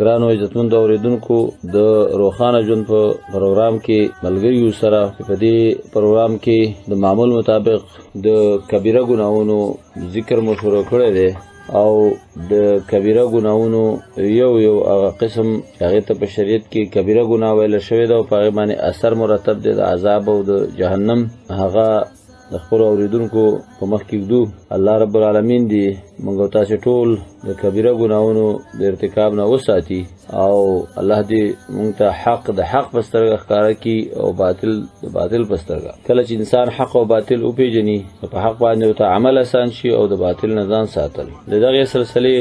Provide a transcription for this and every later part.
ګرانو عزتمندو اورېدونکو د روښانه ژوند په پروګرام کې ملګریو سره په دې پروګرام کې د معمول مطابق د کبیره ګناهونو ذکر مو شروع کړی دی او د کبیره ګناهونو یو هغه قسم هغه ته په شریعت کې کبیره ګناه ویل شوی دی او په هغه باندې اثر مرتب دی د عذاب او د جهنم. هغه د خپل اوریدونکو په مخ کې ږدو. الله رب العالمین دی موږ تاسو ټول د کبیره ګناهونو د ارتکاب نه وساتي او الله دې موږ ته حق د حق په سترګه ښکاره کړي او باطل د باطل په سترګه. کله چې انسان حق او باطل وپېژني په حق باندې ورته عمل آسان شي او د باطل نه ځان ساتل. د دغې سلسلې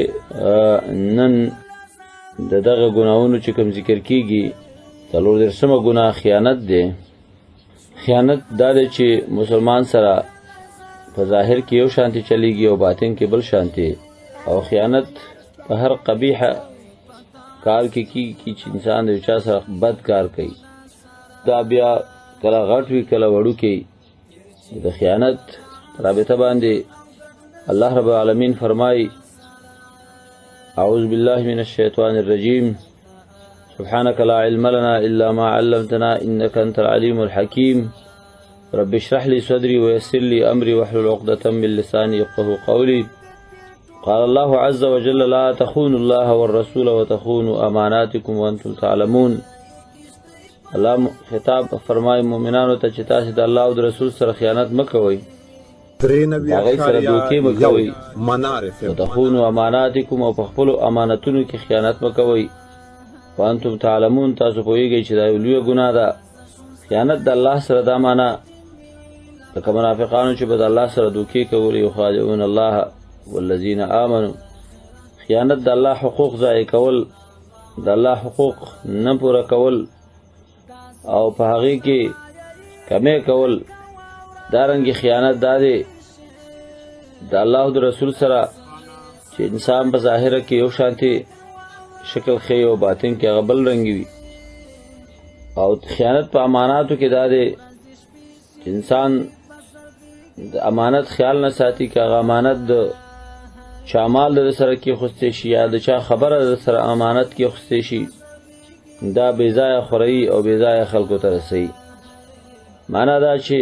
نن د دغه ګناهونو چې کوم ذکر کېږي 14مه ګناه خیانت دی. خیانت دا دی چې مسلمان سره په ظاهر کې یو شانتي چلیږي او باطن کې بل شانتي او خیانت په هر قبیح کار کې کیږي چې انسان د چا سره بد کار کوي. دا بیا کله غټ وي کله وړوکی. د خیانت رابطه باندې الله رب العالمین فرمایي اعوذ بالله من الشیطان الرجیم سبحانك لا علم لنا إلا ما علمتنا إنك أنت العليم الحكيم رب اشرح لي صدري ويسر لي أمري واحلل عقدة من لساني يفقهوا قولي. قال الله عز وجل لا تخونوا الله والرسول وتخونوا أماناتكم وأنتم تعلمون. الله خطاب فرمای مومنانو ته چې تاسو د الله او د رسول سره خیانت مکوئ. هغه سره دوکې مکوئ. وتخونوا أماناتكم او په خپلو امانتونو کې خیانت مکوئ. وانتم تعلمون تاسو پوهیږئ چې دا یو لویه ګناه ده. خیانت د الله سره دا معنا لکه منافقانو چې به د الله سره دوکې کول یخادعون الله والذین آمنوا. خیانت د الله حقوق ضایع کول، د الله حقوق نه پوره کول او په هغې کې کمی کول. دارنګې خیانت دا دی د الله او د رسول سره چې انسان په ظاهره کې یو شانتي شکل خی او باطن کې هغه بل رنګي وي. او خیانت په اماناتو کې دا دی چې انسان د امانت خیال نه ساتي که هغه امانت د چا مال در سره کې خوستی شي یا د چا خبره در سره امانت کې خوستی شي دا بې ځایه خورئ او بې ځایه خلکو ته رسوي. معنا دا چې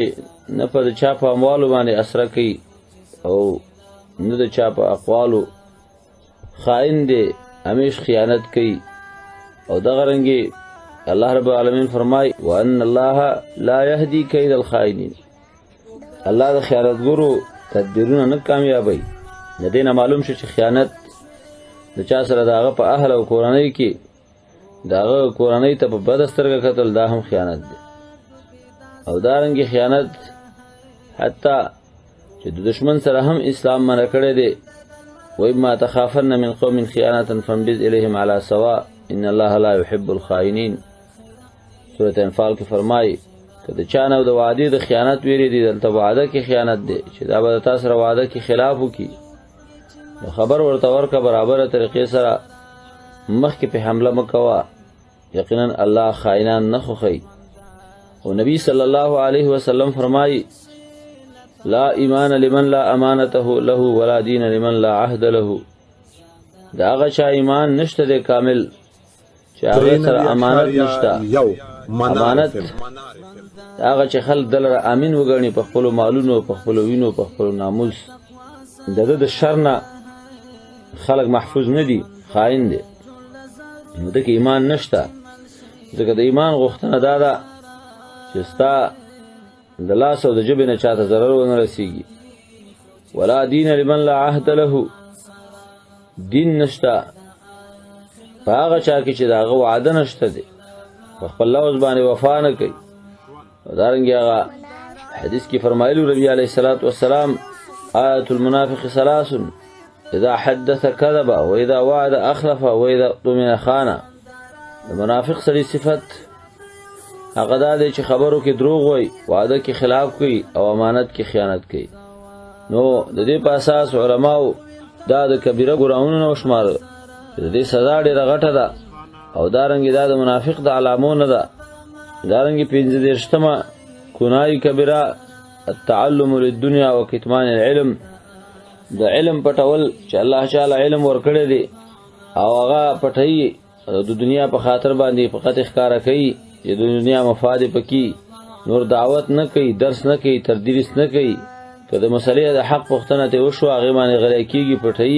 نه په د چا په اموالو باندې اسره کوي او نه د چا په اقوالو. خائن دی همیش خیانت کوي او دغه رنګې الله رب العالمین فرمای وان الله لا يهدي كيد الخائنين. الله د خیانتګرو تدبیرونه نه کامیابوي. د دې نه معلوم شو چې خیانت د چا سره د هغه په اهل او کورنۍ کې د هغه کورنۍ ته په بده سترګه کتل دا هم خیانت دی. او دارنګې خیانت حتی چې د دشمن سره هم اسلام منع کړی دی. وإما تخافن من قوم خيانة فانبذ إليهم على سواء إن الله لا يحب الخائنين. سورة انفال کې فرمایي که د چا نه د وعدې د خیانت ویریږي دلته وعده کې خیانت دی چې دا به د تا سره وعده کې خلاف وکړي نو خبر ورته ورکړه برابره طریقې سره مخکې په حمله مه کوه. یقینا الله خائنان نه خوښوي. او نبی صلی الله علیه وسلم فرمایي لا ایمان لمن لا امانته له ولا دین لمن لا عهد له. دا هغه چا ایمان نشته دی کامل چې هغه سره امانت نشته. امانت هغه چې خلک دلته امین وګڼي په خپلو مالونو، په خپلو وینو، په خپلو ناموس. د شر نه خلک محفوظ نه دي، خائن دی. نو دغه ایمان نشته. ځکه د ایمان غوښتنه دا ده چې ستا د لاس او د ژبې نه چاته ضرر ونه رسیږي. ولا دین لمن لا عهد له. دین نشته په هغه چا کې چې د هغه وعده نشته دی، په خپل لفظ باندې وفا نه کوي. او دارنګې هغه حدیث کې فرمایلو نبي علیه الصلاة والسلام آیة المنافق ثلاث اذا حدث كذب واذا وعد اخلف واذا اؤتمن خان. د منافق سړي صفت هغه دا دی چې خبرو کې دروغ وایي، وعده کې خلاف کوي او امانت کې خیانت کوي. نو د دې په اساس علماو دا د کبیره ګناهونو نه وشماره چې د دې سزا ډېره غټه ده او دارنګې دا د منافق د علامو نه ده. دارنګې 15 ګناه کبیره التعلم للدنیا وکتمان العلم. د علم پټول چې الله تعالی علم ورکړی دی او هغه پټي د دنیا په خاطر باندې فقط ښکارا کوي چې د دنیا مفاد پکې، نور دعوت نه کوي، درس نه کوي، تدریس نه کوي. کله مسلې د حق پوښتنه ته وشو هغه باندې غلې کیږي پټي،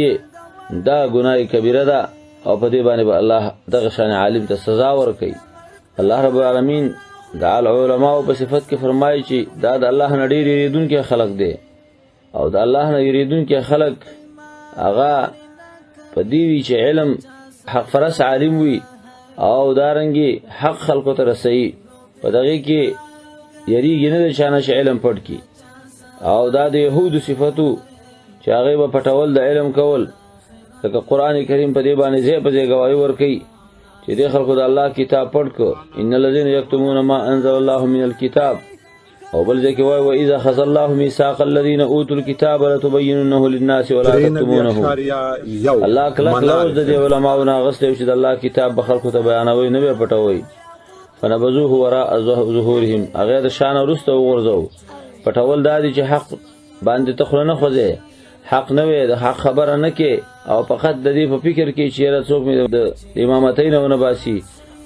دا ګناه کبیره ده او په دې باندې به الله دغه شان عالم ته سزا ورکړي. الله رب العالمین د علماء په صفت کې فرمایي چې دا د الله نه ډېر یریدونکي خلق دي او د الله نه یریدونکي خلق هغه په دې وی چې علم حق فرس عالم وي او دارنګي حق خلقو ته رسي، په دغه کې یریږي نه د شانه علم پټ کی. او دا د يهودو صفاتو چې هغه په پټول د علم کول، لکه قران کریم په دې باندې ځای په ځای گواہی ورکړي چې د خلقو د الله کتاب پټ کو، ان الذين يكتمون ما انزل الله من الكتاب. او بل ځکه وای و اذا خذ الله ميثاق الذين اوتوا الكتاب لتبيننه للناس ولا تكتمونه. الله کله لوز د علماء نه غسل چې د الله کتاب به خلقو ته بیانوي نه به پټوي. فنبذوه وراء ظهورهم، هغه د شان ورسته وغورځو. پټول دادی چې حق باندې تخله نه خوځي، حق نه وي، د حق خبره نه کې، او فقط د دې په فکر کې چې څوک مې د امامتین ونه باسي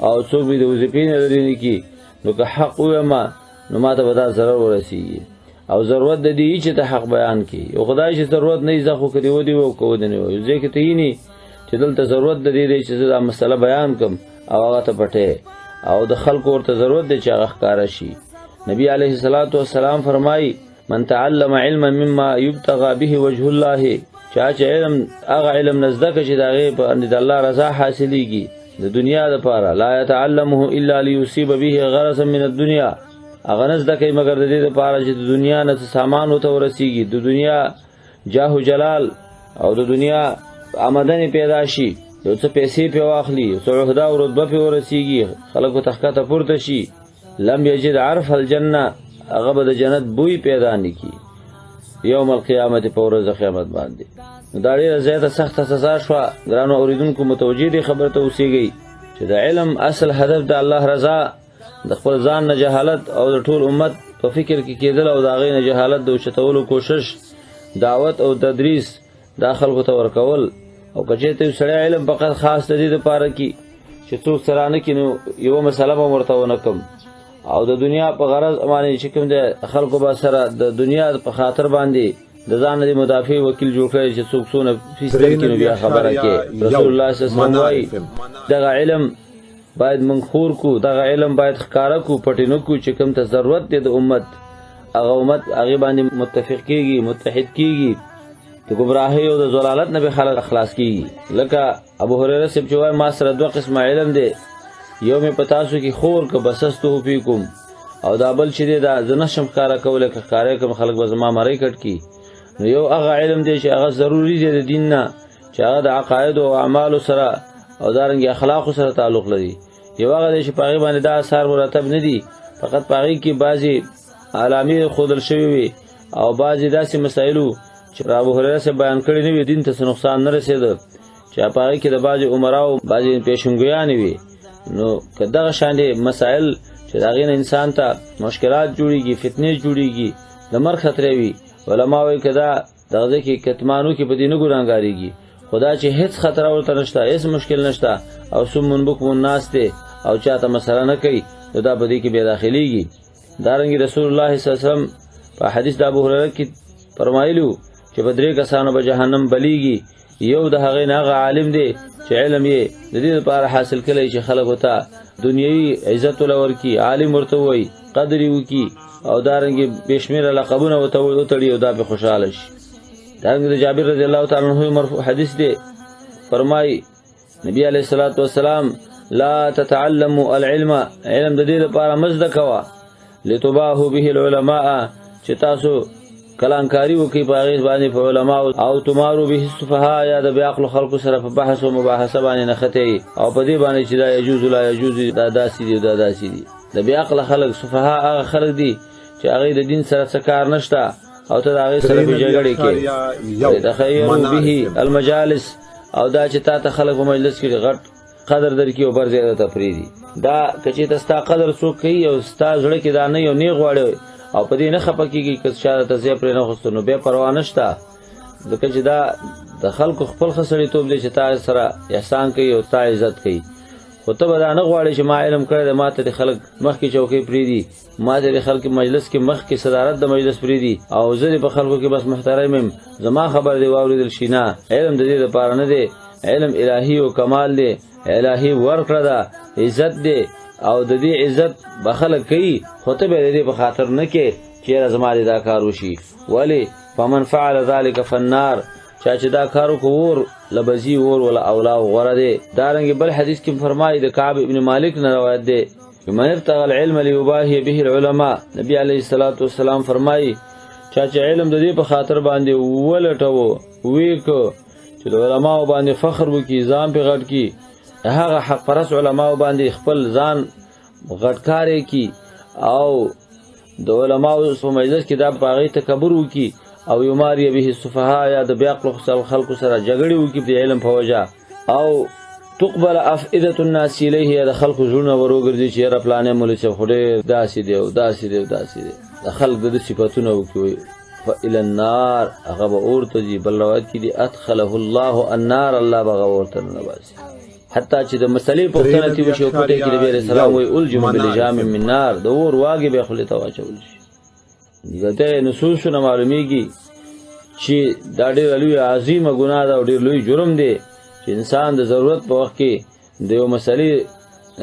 او څوک مې د وظیفین لري کې، نو که حق وما نو ماته به دا ضرر ورسیږي. او ضرورت د دې چې ته حق بیان کې، او خدای چې ضرورت نه ځخو کړي و دی او کو دی نه وي ځکه ته یې نه چې دلته ضرورت د دې چې دا مسله بیان کوم او هغه ته پټه او د خلکو ورته ضرورت دی چې هغه ښکارا شي. نبی علیه الصلاۃ والسلام فرمایي من تعلم علما مما يبتغى به وجه الله، چې علم هغه علم نزدک چې دغه په د الله رضا حاصلېږي د دنیا لپاره، لا يتعلمه الا ليصيب به غرضا من الدنيا، هغه نزدکې مگر د دې لپاره چې د دنیا نه سامان وته ورسیږي، د دنیا جاه و جلال او د دنیا آمدنی پیدا شي، یو څه پیسې په واخلي، څو عہده او رتبه په ورسیږي، خلکو تخکته پورته شي، لم یجد عرف الجنه، هغه به د جنت بوی پیدا نکي یوم القیامت په ورځ قیامت باندې. دا ډیره زیاته سخته سزا شو. ګرانو اوریدونکو متوجي دي خبره ته اوسېږئ چې د علم اصل هدف د الله رضا، د خپل ځان نه جهالت او د ټول امت په فکر کې کېدل او د هغې نه جهالت د اوچتولو کوشش، دعوت او تدریس دا خلکو ته ورکول. او که چېرته یو سړی علم فقط خاص د دې دپاره کي چې څوک سره نه کي، نو یوه مسله به ورته ونه کم او د دنیا په غرض باندې چې کوم د خلکو به سره د دنیا په خاطر باندې د ځان د مدافع وکیل جوړ کړي چې څوک څونه فیصد کې نو بیا خبره کې. رسول الله صلی الله علیه وسلم وایي دغه علم باید منخور کو، دغه علم باید ښکارا کو، پټې نه کو چې کوم ته ضرورت دی د امت، هغه امت هغې باندې متفق کېږي، متحد کېږي، د ګمراهۍ او د ضلالت نه به خلک خلاص کېږي. لکه ابو هریره صاحب چې وایي ما سره 2 قسمه علم دی، یو مې په تاسو کې خور که بسستو فیکم، او دا بل چې دی دا زه نشم ښکاره کولی، که ښکاره کوم خلک به زما مرۍ کټ کړي. نو یو هغه علم دی چې هغه ضروري دی د دین نه، چې هغه د عقایدو او اعمالو سره او دارنګې اخلاقو سره تعلق لري. یو هغه دی چې په هغې باندې دا اثار مرتب نه دي، فقط په هغې کې بعضې علامې ښودل شوي وي او بعضې داسې مسایلو چې ابو هریره صاحب بیان کړي نه وي، دین ته څه نقصان نه رسېده، چې په هغې کې د بعضې عمراو بعضې پیشنګویانې وي. نو که دغه شانې مسایل چې د هغې نه انسان ته مشکلات جوړېږي، فتنې جوړېږي، د مرګ خطرې وي، علما وایي که دا دغه ځای کې کتمانو کې په دې نه ګناهګارېږي، خو دا چې هېڅ خطره ورته نشته، هېڅ مشکل نشته او صم بکم ناس دی او چاته مسله نه کوي، نو دا په دې کې بیا داخلېږي. دارنګې رسول الله صلی الله علیه وسلم په حدیث د ابو هریره کې فرمایلو چې په 3 کسانو به جهنم بلیږي. یو د هغې نه هغه عالم دی چې علم یې د دې لپاره حاصل کړی چې خلکو ته دنیوي عزت ورکړي، عالم ورته ووایي، قدر یې وکړي، او دارنګې بې شمېره لقبونه ورته وتړي او دا پې خوشحاله شي. دارنګې د جابر رضی الله تعالی عنه مرفوع حدیث دی، فرمایي نبی علیه الصلاۃ والسلام لا تتعلموا العلم، علم د دې لپاره مه زده کوه، لتباهوا به العلماء، چې تاسو کلانکاری وکړي په هغې باندې په علماو، او تمارو به السفهاء، یا د بې عقلو خلکو سره په بحث او مباحثه باندې نښتئ او په دې باندې چې دا یجوز لا یجوز، دا داسې دي دا داسې دي. د بې عقله خلک سفها هغه خلک دي چې هغې د دین سره څه کار نشته او ته د هغې سره په جګړې کې تخیروا به المجالس، او دا چې تا ته خلک په مجلس کې غټ قدر درکړي او بر زیاده ته پرېږدي. دا که چېرته ستا قدر څوک کوي او ستا زړه کې دا نه یو نیغ غواړي او په دې نه خفه کېږي که چا ته ځای پرې نه اخیستو، نو بیا پروا نشته. ځکه چې دا د خلکو خپل خسړیتوب دی چې تا سره احسان کوي او تا عزت کوي. خو ته به دا نه غواړې چې ما علم کړی دی، ما ته د خلک مخکې چوکۍ پرېږدي، ما ته د خلک مجلس کې مخکې صدارت د مجلس پرېږدي او زه دې په خلکو کې بس محترم یم، زما خبر دې واورېدل شي. نه، علم د دې دپاره نه دی. علم الهي او کمال دی، الهي ورکړه ده، عزت دی او د دې عزت به خلک کوي، خو ته به د دې په خاطر نه کې چېرې زما دې دا کار وشي. ولې؟ فمن فعل ذلك فالنار، چا چې دا کار وکړو اور لبزي اور ولا اولا غوره دی. دارنګې بل حدیث کې فرمایي د کعب ابن مالک نه روایت دی، من ابتغى العلم ليباهي به العلماء، نبی علیه الصلاۃ والسلام فرمایي چا چې علم د دې په خاطر باندې ولټوو ویکو چې د علماو باندې فخر وکړي، ځان په غټ کړي، هغه حق پرست علماو باندې خپل ځان غټکارې کړي او د علماو په مجلس کې دا په هغې تکبر وکړي او یماری به السفهاء، یا د بیا خلکو سره جګړې وکړي د علم په وجه، او تقبل افئده الناس الیه، یا د خلکو زړونه وروګرځي چې یاره پلانې مولوي صاحب خو ډېر داسې دی او داسې دی او داسې دی، د خلک د صفتونه وکړي فإلى النار، هغه به اور ته ځي. بل روایت کې دي ادخله الله النار، الله به هغه اور ته ننباسي. حتی چې د مسلې پوښتنه ترې وشي او پټۍ کې نبي علیه السلام وایي الجم بلجام من نار، د اور واګې به یې خولې ته واچول شي. د دې نصوصونه معلومیږي چې دا ډېره لویه عظیمه ګناه ده او ډېر لوی جرم دی چې انسان د ضرورت په وخت کې د یو مسلې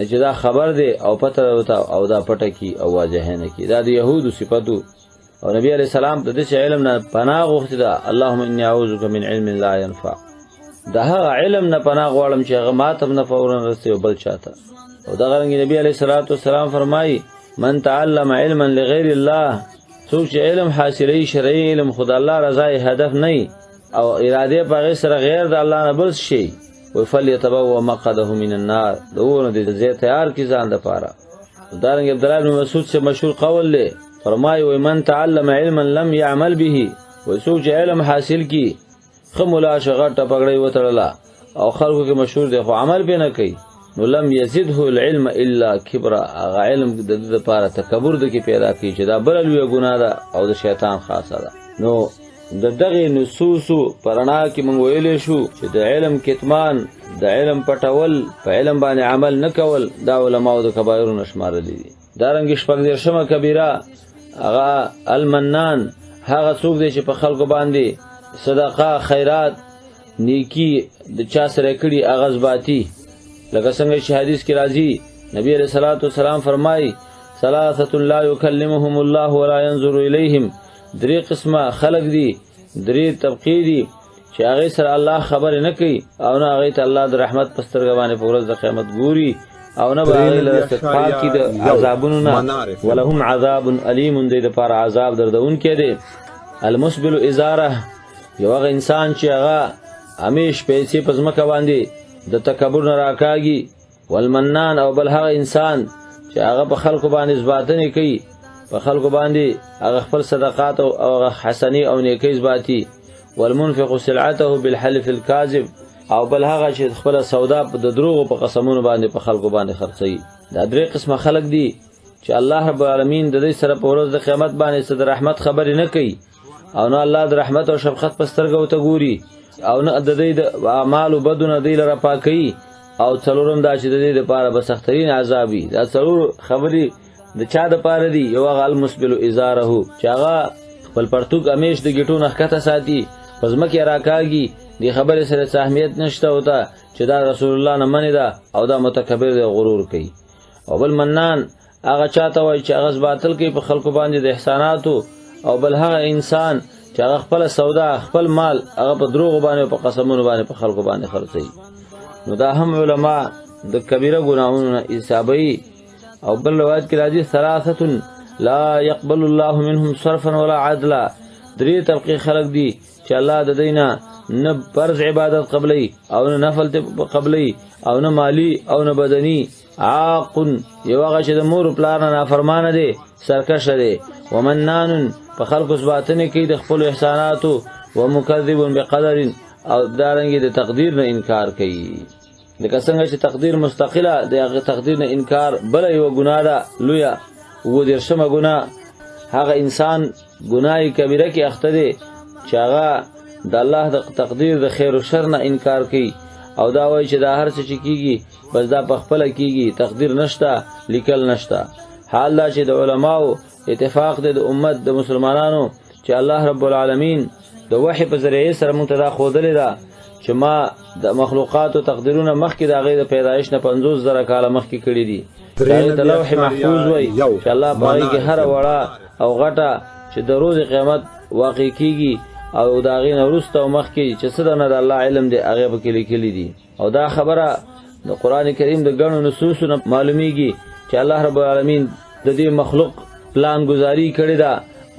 چې دا خبر دی او پته او دا پټه کي او واضح نه کي. دا د یهودو صفتو او نبی علیه السلام د دې علم نه پناه غوښتې ده، اللهم انی اعوذک من علم لا ينفع، د هغه علم نه پناه غواړم چې هغه ماته نه فورا رسي او بل چاته. او دغه رنګ نبی علیه الصلاۃ والسلام فرمایي من تعلم علما لغیر الله، څوک چې علم حاصلوي شرعي علم خدای الله رضا هدف نه او اراده په هغې سره غیر د الله نه بل شي، فلیتبوأ مقعده من النار، د اور نه دې ځای تیار کړي ځان دپاره. دارنګې عبدالله بن مسعود سے مشهور قول دی، فرمایي وایي من تعلم علما لم يعمل به، وایي څوک چې علم حاصل کړي ښه ملا شه غټه پګړۍ وتړله او خلکو کې مشهور دی خو عمل پې نه کوي، نو لم یزده العلم الا کبرا، هغه علم د ده دپاره تکبر د کې پیدا کوي چې دا بله لویه ګناه ده او د شیطان خاصه ده. نو د دغې نصوصو په رڼا کې موږ ویلی شو چې د علم کتمان، د علم پټول، په علم باندې عمل نه کول، دا علماو د کبایرو نه شمارلي دي. دارنګې شپږدېرشمه کبیره هغه المنان، هغه څوک دی چې په خلکو باندې صدقه، خیرات، نیکی د چا سره کړي هغه ذباتي، لکه څنګه چې حدیث کې راځي نبی علیه الصلاۃ والسلام فرمایي ثلاثة لا يكلمهم الله ولا ينظر الیهم، درې قسمه خلق دي، درې طبقې دي چې هغې سره الله خبرې نه کوي او نه هغې ته الله د رحمت په سترګه باندې په ورځ د قیامت ګوري او نه به هغې له استغفار کي د عذابونو نه، ولهم عذاب علیم، دوی دپاره عذاب دردونکی دی. المسبل ازاره، یو هغه انسان چې هغه همیش پیسې په ځمکه باندې د تکبر نه راکاږي. والمنان، او بل هغه انسان چې هغه په خلکو باندې ځباتنې کوي، په خلکو باندې هغه خپل صدقات او هغه حسنې او نیکۍ ځباتي. والمنفق سلعته بالحلف الكاذب، او بل هغه چې خپله سودا د دروغو په قسمونو باندې په خلکو باندې خرڅوي. دا درې قسمه خلک دي چې الله رب العالمین د دوی سره په ورځ د قیامت باندې څه د رحمت خبرې نه کوي او نه الله د رحمت او شفقت په سترګه ورته ګوري او نه د دوی د اعمالو بدونه دوی لره پاکوي. او څلورم دا چې د دوی دپاره به سخترین عذاب وي. دا څلور خبرې د چا دپاره دي؟ یو هغه المسبل ازاره، چې هغه خپل پرتوګ همیش د ګیټو نه ښکته ساتي، په ځمکې راکاږي، دې خبرې سره څه اهمیت نشته ورته چې دا رسول الله نه منې ده او دا متکبر دی، غرور کوي. او بل منان هغه چاته وایي چې هغه باطل کوي په خلکو باندې د احساناتو. او بل هغه انسان چې هغه خپل سودا، خپل مال هغه په دروغو باندې او په قسمونو باندې په خلکو باندې خرڅوي. نو دا هم علما د کبیره ګناهونو نه حسابوي. او بل روایت کې راځي ثلاثة لا يقبل الله منهم صرفا ولا عدلا، درې طبقې خلک دي چې الله د دوی نه فرض عبادت قبلی او نه نفل قبلی او نه مالی او نه بدنی. عاق، یو هغه چې د مور پلار نه نافرمانه دی، سرکشه دی. ومنان، په خلکو ځباتنې کوي د خپلو احساناتو. ومکذب بقدر، او دارنګې د تقدیر نه انکار کوي. لکه څنګه چې تقدیر مستقله د هغه تقدیر نه انکار بله یوه ګناه ده لویه، 27مه ګناه. هغه انسان ګناه کبیره کې اخته دی چې هغه د الله د تقدیر د خیر او شر نه انکار کوي او دا وایي چې دا هر څه چې کیږي بس دا په خپل کیږي، تقدیر نشته، لیکل نشته. حال دا چې د علماو اتفاق د امت د مسلمانانو چې الله رب العالمین د وحی په ذریعه سره موږ ته دا ښودلې ده چې ما د مخلوقاتو تقدیرونه مخکې د هغې د پیدایش نه 50,000 کاله مخکې کړي دي. د لوح محفوظ وایي چې الله په هغې کې هره وړه او غټه چې د روز قیامت واقع کیږي او د هغې نه وروسته او مخکې چې څه نه د الله علم دی هغې پکې لیکلي دي. او دا خبره د قرآن کریم د ګڼو نصوصو نه معلومیږي چې الله رب العالمین د دې مخلوق پلان گزاری کړی ده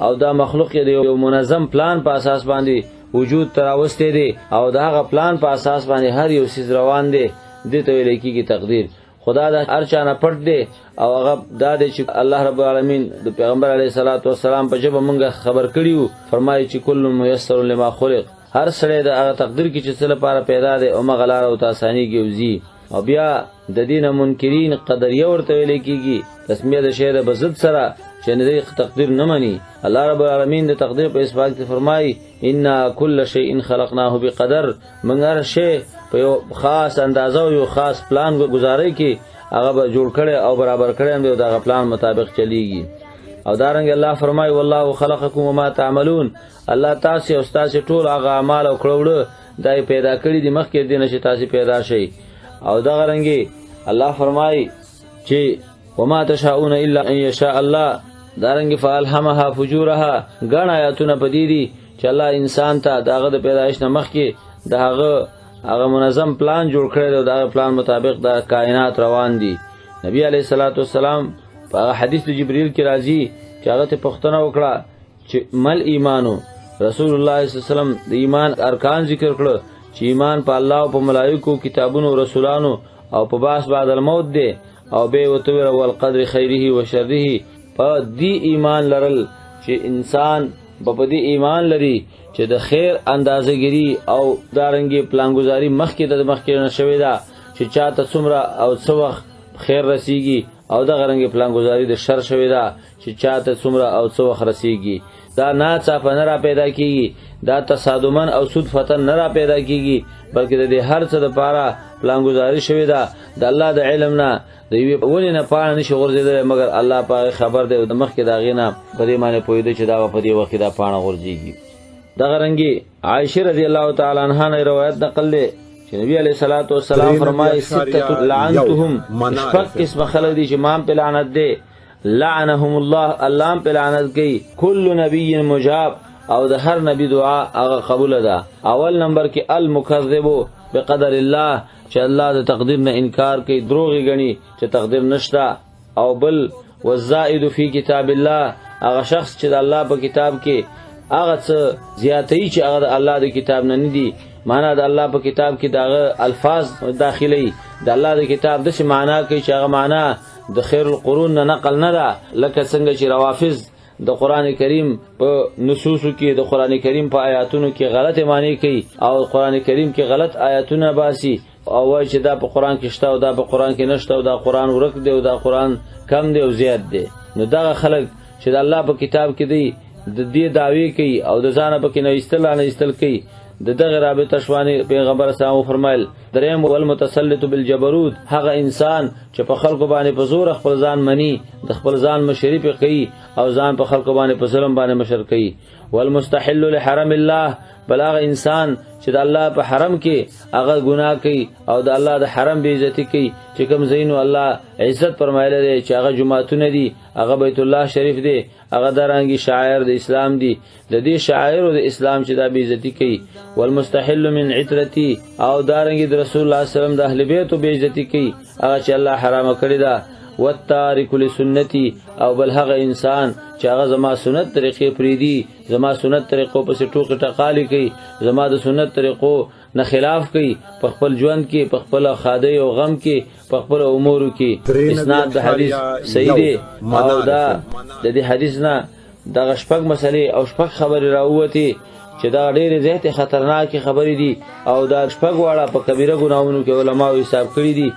او دا مخلوق یې د یو منظم پلان په اساس باندې وجود ته راوستی دی او د هغه پلان په اساس باندې هر یو څیز روان دی. دې ته ویلی کېږي تقدیر. خدا د هر چا نه پټ دی او هغه دا دی چې الله رب العالمین د پیغمبر علیه الصلاة والسلام په ژبه مونږ خبر کړي وو. فرمایي چې کل میسر لما خلق، هر سړی د هغه تقدیر کې چې څه لپاره پیدا دی او هغه لاره ورته اسانېږي او ځي. او بیا د دې نه منکرین قدریه ورته ویلی کېږي، تسمیه د شی د بضد سره چې نه دی تقدیر نه مني. الله رب العالمین د تقدیر په اثبات کې فرمایي انا کل شیء خلقناه بقدر، موږ هر شی په یو خاص اندازه او یو خاص پلان گزاري کې هغه به جوړ کړي او برابر کړي هم د هغه پلان مطابق چلیږي. او دارنګ الله فرمایي والله خلقکم وما تعملون، الله تاسو او تاسو ټول هغه اعمال او کړوړه دای پیدا کړی دي مخکې دینه چې تاسو پیدا شئ. او دا غرنګي الله فرمایي چې وما تشاءون الا ان يشاء الله، دارنګ فالهمها فجورها. ګڼ آیاتونه پدې دي چې الله انسان ته داغه د پیدایش نه مخکې هغه منظم پلان جوړ کړی دی او دا پلان مطابق د کائنات روان دي. نبی علیه الصلاۃ والسلام په حدیث د جبرئیل کې راځي چې هغه ته پوښتنه وکړه چې مل ایمانو. رسول الله صلی الله علیه وسلم د ایمان ارکان ذکر کړل چې ایمان په الله او په ملائکو، کتابونو، رسولانو او په باس بعد الموت دی. او به وتویر والقدر خیره و شره، په دې ایمان لرل چې انسان په دې ایمان لري چې د خیر اندازهګری او دارنګي پلانګزاري مخکې د مخکې نشوي دا چې چاته څومره او څو وخت خیر رسیږي او د غرنګي پلانګزاري د شر شوي دا چې چاته څومره او څو وخت رسیږي. دا ناڅاپه نه را پیدا کیږي، دا تصادمن او صدفتن نه را پیدا کیږي، بلکې د هر څه د پاره پلانګزاري شوي دا د الله د علم نه د یوې ونې نه پاڼه نشي غورځېدلی مګر الله پاک خبر دی او د مخکې د هغې نه په دې باندې پوهېده چې دا به په دې وخت کې دا پاڼه غورځېږي. دغه رنګې عایشه رضی الله تعالی عنها نه روایت نقل دی چې نبی علیه الصلاۃ والسلام فرمایي ستة لعنتهم، شپږ قسمه خلک دي چې مام په لعنت دی، لعنهم الله، الله په لعنت کوي. کل نبی مجاب، او د هر نبی دعا هغه قبول ده. اول نمبر کې المکذب بقدر الله، چې الله د تقدیر نه انکار کوي، دروغ غني چې تقدیر نشته. او بل والزائد فی کتاب الله، هغه شخص چې د الله په کتاب کې هغه څه زیاتې چې هغه د الله د کتاب نه ندي، معنا د الله په کتاب کې دغه الفاظ داخلي د الله د کتاب د څه معنا کوي چې هغه معنا د خیر القرون نه نقل نه ده، لکه څنګه چې روافض د قران کریم په نصوصو کې د قران کریم په آیاتونو کې غلط معنی کوي او قران کریم کې غلط آیاتونه باسي او وایي چې دا په قران کې شته او دا په قران کې نشته او دا قران ورک دی او دا قران کم دی او زیات دی. نو دا خلک چې د الله په کتاب کې دی د دې دعوی کوي او د ځانه په کې نه استل کوي. د دغه رابطه شوانی پیغمبر اسلام فرمایل دریم والمتسلط بالجبروت، هغه انسان چې په خلکو باندې په زور خپل ځان مني، د خپل ځان مشري په کوي او ځان په خلکو باندې په ظلم باندې مشر کوي. والمستحل لحرم الله، بل هغه انسان چې د الله په حرم کې هغه ګناه کوي او د الله د حرم بے عزتی کوي، چې کوم زینو الله عزت فرمایله دی چې هغه جمعتونه دي، هغه بیت الله شریف دی، هغه درانګي شاعر د اسلام دی، د دې شاعر د اسلام چې دا بے عزتی کوي. والمستحل من عترتی، او دارنګي د رسول الله صلی الله علیه وسلم د اهل بیت بے عزتی کوي، هغه چې الله حرام کړی دا. والتارک لسنتی، او بل هغه انسان چې هغه زما سنت طریقې پریدي، زما سنت طریقو پس ټوکې ټقالې کوي، زما د سنت طریقو نه خلاف کوي، په خپل ژوند کې، په خپل خادي او غم کې، په خپل امور کې. اسناد د حدیث صحیح دی او دا د دې حدیث نه د شپږ مسلې او شپږ خبرې راووتې چې دا ډېرې زیاتې خطرناکې خبرې دي او دا شپږ واړه په کبیره ګناهونو کې علماو حساب کړي دي.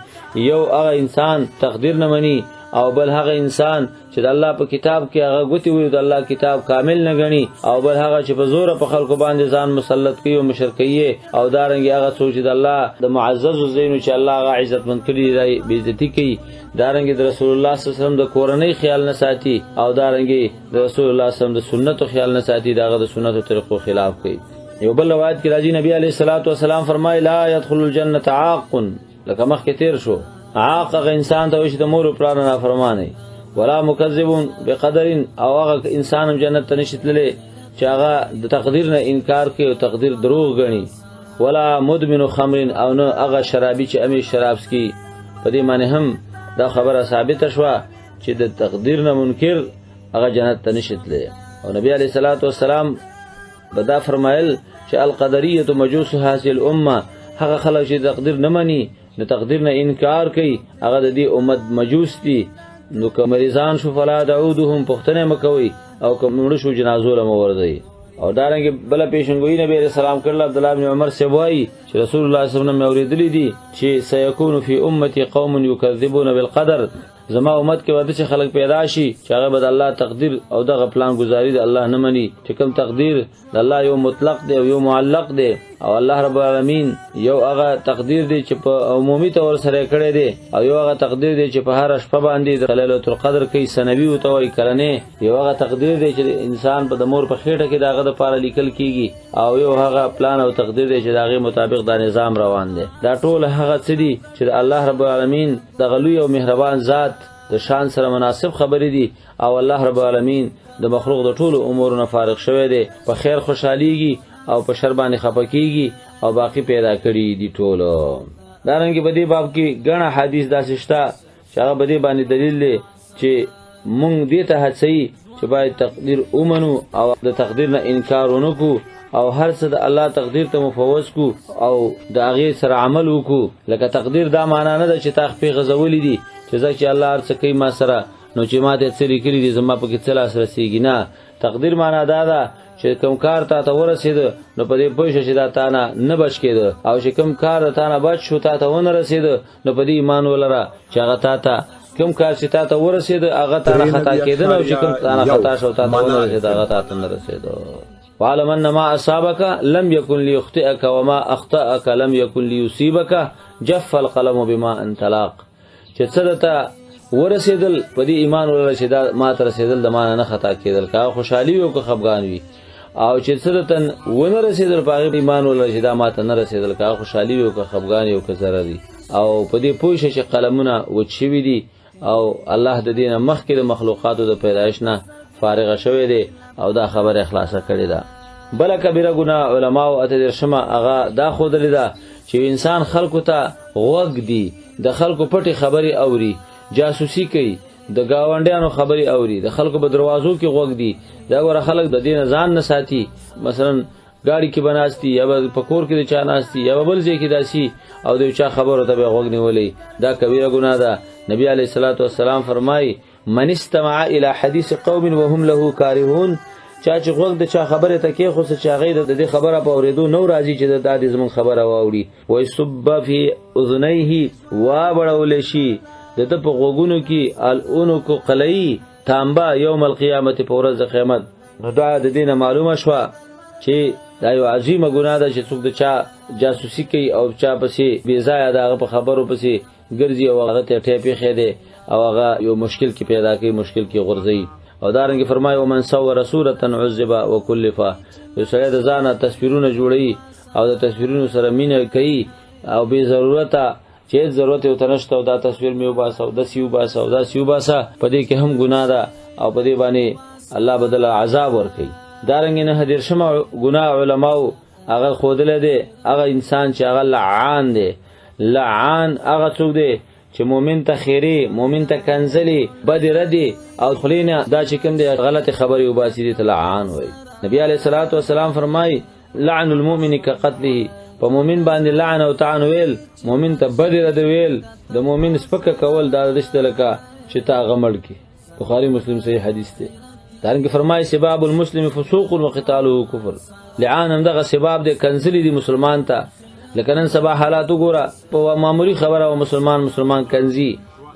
یو هغه انسان تقدیر نه مني او بل هغه انسان چې د الله په کتاب کې هغه ګوتی وي د الله کتاب کامل نه غني، او بل هغه چې په زور په خلکو باندې ځان مسلط کوي او مشرکي، او دارنګي هغه څوک چې د الله د معزز زینو چې الله هغه عزتمن کړي دی بے عزتی کوي، دارنګي د رسول الله صلی الله علیه وسلم د کورنۍ خیال نه ساتي، او دارنګي د رسول الله صلی الله علیه وسلم د سنتو خیال نه ساتي، داغه د سنتو طریقو خلاف کوي. یو بل روایت کې راځي نبی علیه الصلاۃ والسلام فرمایي لا يدخل الجنه عاق، لکه مخکې تیر شو عاق هغه انسان ته چې د مور او پلار نه فرمانه، ولا مکذب بقدر، او هغه انسان جنت ته نشي تللی چې هغه د تقدیر نه انکار کوي او تقدیر دروغ غني، ولا مدمن خمر، او نه هغه شرابي چې امي شراب سکي. په دې معنی هم دا خبره ثابت شوه چې د تقدیر نه منکر هغه جنت ته نشي تللی. او نبی علیہ الصلوۃ والسلام بدا فرمایل چې القدریه مجوس هذه الامه، هغه خلک چې تقدیر نه مني د تقدیر نه انکار کوي هغه د دې امت مجوس دي. نو که مریضان شو فلا دعودهم، پختنه مکوي، او که مړ شو جنازو له موردي. او دارنګه بل پیشنګوئی نبی رسول الله کړل عبد الله بن عمر سے وایي چې رسول الله صلی الله علیه وسلم اوریدلی دي چې سيكون فی امتی قوم یکذبون بالقدر، زما امت کې ورته خلک پیدا شي چې هغه به الله تقدیر او دغه پلان گزاري د الله نه مني، چې کوم تقدیر د الله یو مطلق دی او یو معلق دی، او الله رب العالمین یو هغه تقدیر دی چې په عمومي تور سره کړی دی، او یو هغه تقدیر دی چې په هر شپه باندې د ليلۃ القدر کې سنوي او توي کړنه، یو هغه تقدیر دی چې انسان په د مور په خېټه کې داغه د پاره لیکل کیږي، او یو هغه پلان او تقدیر دی چې داغه مطابق دا نظام روان دی. دا ټول هغه څه دي چې الله رب العالمین د غلوی او مهربان ذات د شان سره مناسب خبرې دي، او الله رب العالمین د مخلوق د ټولو امورونو فارغ شوی دی، په خیر خوشحاليږي او په شر باندې خپکیږي، او باقی پیدا کړی دي ټولو. دارنګه په دې باب کې غڼه حدیث داسې شته چې هغه په دې باندې دلیل دی چې مونږ دې ته هڅوي چې باید تقدیر ومنو او د تقدیر نه انکار ونکو، او هر څه د الله تقدیر ته مفوض کو او د هغه سره عمل وکړو. لکه تقدیر دا معنا نه ده چې تا خپل غزولې دي چې ځکه چې الله هر څه کوي ما سره، نو چې ما دې څه لیکلي دي زما په کې څه لاس رسیږي. نه، تقدیر معنا دا ده چې کوم کار ته ورسېد نو په دې پوه شې چې دا تا نه بچ کېده، او چې کوم کار تا نه بچ شو تا ته ونه رسېد نو په دې ایمان ولره چې هغه تا ته کوم کار چې تا ته ورسېد هغه تا نه خطا کېدل، او چې کوم تا نه خطا شو تا ته ونه رسېد هغه تا ته نه رسېد. وعلم ان ما اصابك لم يكن ليخطئك وما اخطأك لم يكن ليصيبك جف القلم بما انطلق، چې څه ته ورسېدل په دې ایمان ولر چې دا ما ته رسېدل د ما نه خطا کېدل، کا خوشحالي او که خفګان وي، او چې څه ته ونه رسېدل په هغه ایمان ولر چې دا ما ته نه رسېدل، کا خوشحالي او که خفګان او که ضرر دي. او په دې پوه شې چې قلمونه وچوي دي، او الله د دې نه مخکې د مخلوقاتو د پیدایش نه فارغ شوی دی، او دا خبره خلاصه کړې ده. بل کبیره ګناه علماء اته درشمه هغه دا خودلې ده چې انسان خلکو ته غوږ دی، د خلکو پټي خبري اوري، جاسوسي کوي، د گاونډیانو خبري اوري، د خلکو په دروازو کې غوږ دی. دا ور خلک د دین ځان نه ساتي، مثلا گاڑی کې بناستی یا په کور کې د چا ناستی یا بل ځای کې داسي، او د چا خبرو ته غوږ نیولې، دا کبیره ګناه ده. نبی علیہ الصلوۃ والسلام فرمای من استمع الى حديث قوم وهم له كارهون، چا چې غوږ د چا خبره ته کې خو څه چاغې د دې خبره په اوریدو نو راځي چې د دې زمون خبره واوري، وای سب فی اذنیه وا بړول شي د په غوګونو کې الونو کو قلی تانبا یوم القیامت په ورځ د قیامت. نو دا د دینه معلومه شو چې دا یو عظیمه ګناه ده چې څوک د چا جاسوسي کوي او چا پسې بې ځایه دغه په خبرو پسې ګرځي او هغه ته ټیپې خېده او هغه یو مشکل کې پیدا کوي، مشکل کې غورځي. او دارنګه فرمایي ومن صور صورة عذب وكلف، یو سړی د ځانه تصویرونه جوړي او د تصویرونو سره مینه کوي او به ضرورت چې ضرورت یو تنشته او دا تصویر میو باسه او د سیو باسه او دا سیو باسه، په دې کې هم ګناه ده او په دې باندې الله بدل عذاب ورکړي. دارنګه نه هدیر شمه ګناه علماء هغه خودل دي، هغه انسان چې هغه لعان دی. لعان هغه څوک دی چې مؤمن ته خیری، مؤمن ته کنزلی، بد ردی او خلینه دا چې کوم دی غلط خبري او باسي دي لعان وای. نبی علیہ الصلوۃ والسلام فرمای لعن المؤمن كقتله، په مؤمن باندې لعن او طعن ویل، مؤمن ته بد رد ویل، د مؤمن سپکه کول دا رشته لکه چې تا غمړ کی. بخاری مسلم صحیح حدیث دی. دارنګه فرمای سباب المسلم فسوق وقتاله کفر، لعان هم دغه سباب دی کنزلی دی مسلمان ته. لکه نن سبا حالات وګوره، په معمولی خبره او مسلمان کنزي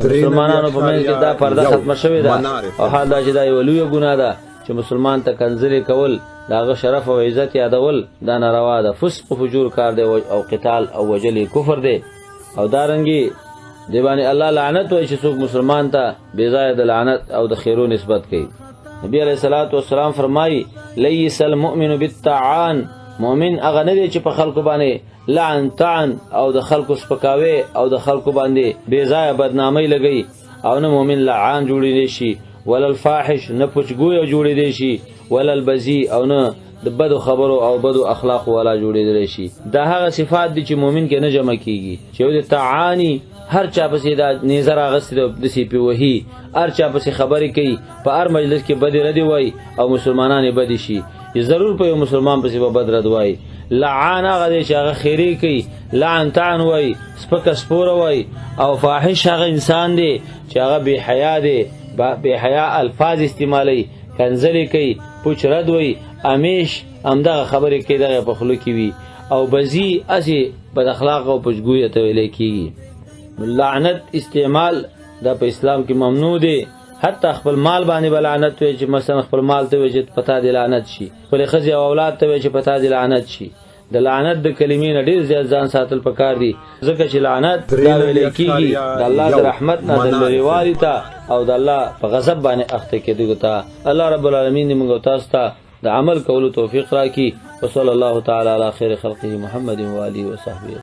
مسلمانانو په منځ کې دا پرده ختمه شوې ده او حال دا چې دا یو لویه ګناه ده چې مسلمان ته کنځلې کول، داغه شرف او عزت یادول دا ناروا ده، فسق او فجور کار دی او قتال او وجل کفر دی. او دارنګي دی باندې الله لعنت وایي چې څوک مسلمان ته بے ځای د لعنت او د خیرو نسبت کوي. نبی علیہ الصلوۃ والسلام فرمایي لیس المؤمن بالطعان، مؤمن هغه نه دی چې په خلکو باندې لعن طعن او د خلکو سپکاوي او د خلکو باندې بے ځای بدنامي لګي، او نه مؤمن لعان جوړی شي، ولا الفاحش نه پچګوي جوړی دی شي، ولا البذی او نه د بدو خبرو او بدو اخلاق والا جوړیدل شي. دا هغه صفات دي چې مؤمن کې نه جمع کیږي، چې د تعانی هر چا پسې دا نظر اغست د سی پی وਹੀ هر چا پسې خبرې کوي، په هر مجلس کې بد ردی وای او مسلمانانه بد شي، ضرور په مسلمان پسې به بد رد وای. لعان هغه دی چې هغه خیری کوي، لعن تعن وای، سپک سپور وای، او فاحش هغه انسان دی چې هغه بے حیا دی، بے حیا الفاظ استعمالي، کنځلې کوي، پوچ رد وای، امیش همدغه خبرې کوي دغه په خلو کې وي، او بزی اسی بد اخلاق او پچګوي ته ویل کیږي. لعنت استعمال دا په اسلام کې ممنوع دی. حتی خپل مال باندې بلعنت وي چې مثلا خپل مال ته وي چې پتا دی لعنت شي، خپل خزي او اولاد ته وي چې پتا دی لعنت شي. د لعنت د کلمې نه ډیر زیات ځان ساتل پکار دي، ځکه چې لعنت دا ویل کیږي د الله د رحمت نه د لریوالي ته او د الله په غضب باندې اخته کېدو ته. الله رب العالمین دې موږ تاسو ته د عمل کولو توفیق راکړي. وصلی الله تعالی علی خیر خلقه محمد و آله و صحبه.